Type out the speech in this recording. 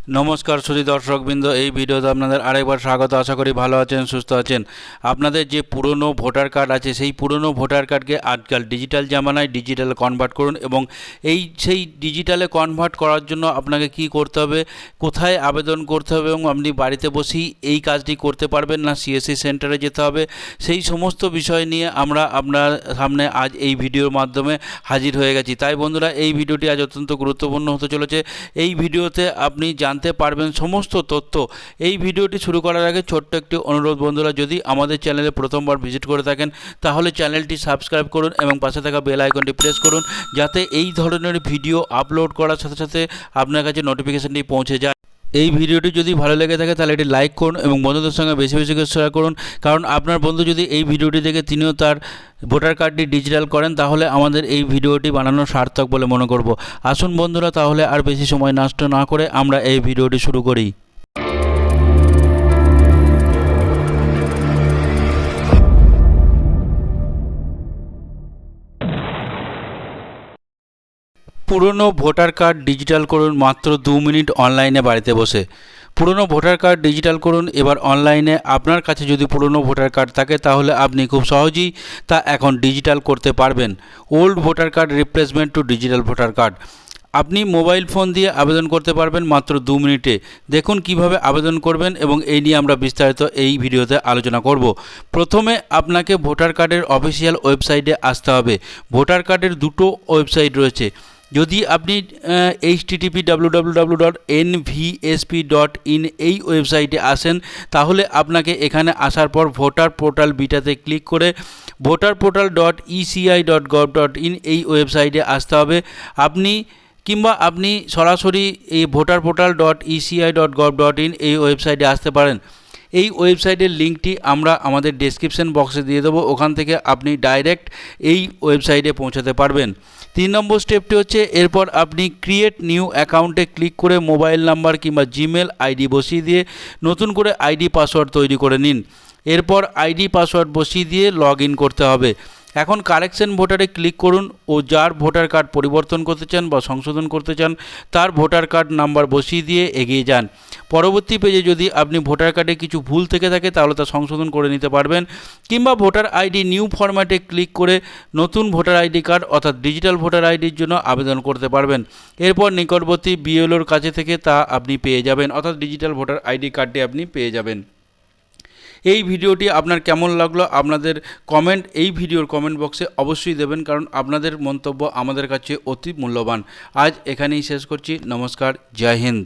নমস্কার সুধী দর্শকবৃন্দ, এই ভিডিওতে আপনাদের আরেকবার স্বাগত। আশা করি ভালো আছেন, সুস্থ আছেন। আপনাদের যে পুরনো ভোটার কার্ড আছে সেই পুরনো ভোটার কার্ডকে আজকাল ডিজিটাল জামানায় ডিজিটালে কনভার্ট করুন এবং সেই ডিজিটালে কনভার্ট করার জন্য আপনাকে কি করতে হবে, কোথায় আবেদন করতে হবে এবং আপনি বাড়িতে বসেই এই কাজটি করতে পারবেন না সিএসসি সেন্টারে যেতে হবে, সেই সমস্ত বিষয় নিয়ে আমরা আপনার সামনে আজ এই ভিডিওর মাধ্যমে হাজির হয়ে গেছি। তাই বন্ধুরা, এই ভিডিওটি আজ অত্যন্ত গুরুত্বপূর্ণ হতে চলেছে। এই ভিডিওতে আপনি জানতে পারবেন সমস্ত তথ্য। এই ভিডিওটি শুরু করার আগে ছোট্ট একটি অনুরোধ বন্ধুরা, যদি আমাদের চ্যানেলে প্রথমবার ভিজিট করে থাকেন তাহলে চ্যানেলটি সাবস্ক্রাইব করুন এবং পাশে থাকা বেল আইকনটি প্রেস করুন, যাতে এই ধরনের ভিডিও আপলোড করার সাথে সাথে আপনার কাছে নোটিফিকেশনটি পৌঁছে যায়। এই ভিডিওটি যদি ভালো লেগে থাকে তাহলে এটি লাইক করুন এবং বন্ধুদের সঙ্গে বেশি বেশি করে শেয়ার করুন, কারণ আপনার বন্ধু যদি এই ভিডিওটি দেখে তিনিও তার ভোটার কার্ডটি ডিজিটাল করেন তাহলে আমাদের এই ভিডিওটি বানানো সার্থক বলে মনে করব। আসুন বন্ধুরা, তাহলে আর বেশি সময় নষ্ট না করে আমরা এই ভিডিওটি শুরু করি। পুরনো ভোটার কার্ড ডিজিটাল করুন মাত্র 2 মিনিট অনলাইনে বাড়িতে বসে। পুরনো ভোটার কার্ড ডিজিটাল করুন এবার অনলাইনে। আপনার কাছে যদি পুরনো ভোটার কার্ড থাকে তাহলে আপনি খুব সহজেই তা এখন ডিজিটাল করতে পারবেন। Old voter card replacement to digital voter card. আপনি মোবাইল ফোন দিয়ে আবেদন করতে পারবেন মাত্র 2 মিনিটে। দেখুন কিভাবে আবেদন করবেন এবং এই নিয়ে আমরা বিস্তারিত এই ভিডিওতে আলোচনা করব। প্রথমে আপনাকে ভোটার কার্ডের অফিসিয়াল ওয়েবসাইটে আসতে হবে। ভোটার কার্ডের দুটো ওয়েবসাইট রয়েছে। যদি আপনি http://nvsp.in এই ওয়েবসাইটে আসেন তাহলে আপনাকে এখানে আসার পর ভোটার পোর্টাল বিটাতে ক্লিক করে voterportal.eci.gov.in এই ওয়েবসাইটে আসতে হবে। আপনি সরাসরি এই voterportal.eci.gov.in এই ওয়েবসাইটে আসতে পারেন। এই ওয়েবসাইটের লিঙ্কটি আমরা আমাদের ডেসক্রিপশন বক্সে দিয়ে দেবো, ওখান থেকে আপনি ডাইরেক্ট এই ওয়েবসাইটে পৌঁছাতে পারবেন। 3 নম্বর স্টেপটি হচ্ছে, এরপর আপনি ক্রিয়েট নিউ অ্যাকাউন্টে ক্লিক করে মোবাইল নাম্বার কিংবা জিমেল আইডি বসিয়ে দিয়ে নতুন করে আইডি পাসওয়ার্ড তৈরি করে নিন। এরপর আইডি পাসওয়ার্ড বসিয়ে দিয়ে লগ ইন করতে হবে। এখন কারেকশন ভোটারে ক্লিক করুন ও যার ভোটার কার্ড পরিবর্তন করতে চান বা সংশোধন করতে চান তার ভোটার কার্ড নাম্বার বসিয়ে দিয়ে এগিয়ে যান। পরবর্তী পেজে যদি আপনি ভোটার কার্ডে কিছু ভুল থেকে থাকে তাহলে তা সংশোধন করে নিতে পারবেন, কিংবা ভোটার আইডি নিউ ফরম্যাটে ক্লিক করে নতুন ভোটার আইডি কার্ড অর্থাৎ ডিজিটাল ভোটার আইডির জন্য আবেদন করতে পারবেন। এরপর নিকটবর্তী বিএলওর কাছে থেকে তা আপনি পেয়ে যাবেন, অর্থাৎ ডিজিটাল ভোটার আইডি কার্ডটি আপনি পেয়ে যাবেন। এই ভিডিওটি আপনার কেমন লাগলো আপনাদের কমেন্ট এই ভিডিওর কমেন্ট বক্সে অবশ্যই দেবেন, কারণ আপনাদের মন্তব্য আমাদের কাছে অতি মূল্যবান। আজ এখানেই শেষ করছি। নমস্কার, জয় হিন্দ।